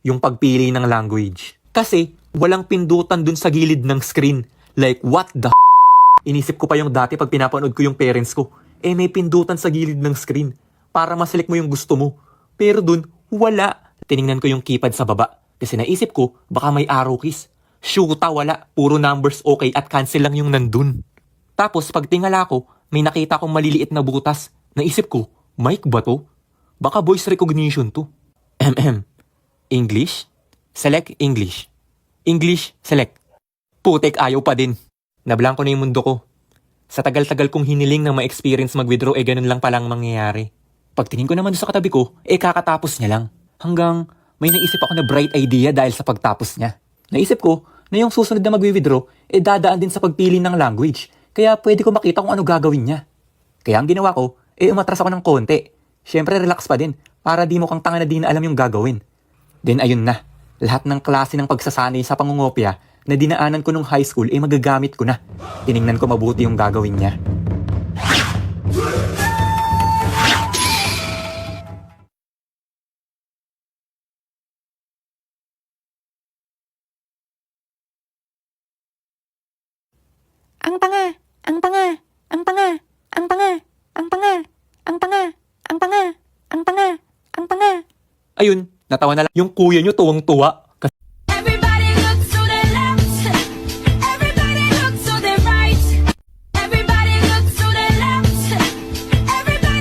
yung pagpili ng language. Kasi walang pindutan dun sa gilid ng screen. Like, what the Inisip ko pa yung dati pag pinapanood ko yung parents ko. May pindutan sa gilid ng screen para maselect mo yung gusto mo. Pero dun, wala. Tiningnan ko yung keypad sa baba. Kasi naisip ko, baka may arrow keys. Shoota, wala. Puro numbers okay at cancel lang yung nandun. Tapos pag tingala ko, may nakita akong maliliit na butas. Naisip ko, mic ba to? Baka voice recognition to. English? Select English. English, select. Putek, ayaw pa din. Nablangko na yung mundo ko. Sa tagal-tagal kong hiniling na ma-experience mag-withdraw, ganun lang palang mangyayari. Pagtingin ko naman sa katabi ko, kakatapos niya lang. Hanggang may naisip ako na bright idea dahil sa pagtapos niya. Naisip ko na yung susunod na mag-withdraw, dadaan din sa pagpili ng language. Kaya pwede ko makita kung ano gagawin niya. Kaya ang ginawa ko, umatras ako ng konti. Siyempre relax pa din, para di mo kang tanga na di na alam yung gagawin. Then ayun na, lahat ng klase ng pagsasanay sa pangungopia na dinaanan ko nung high school, magagamit ko na. Tiningnan ko mabuti yung gagawin niya. Ang tanga, ang tanga, ang tanga, ang tanga, ang tanga, ang tanga, ang tanga, ang tanga, ang tanga. Ayun, natawa na lang yung kuya nyo tuwang-tuwa.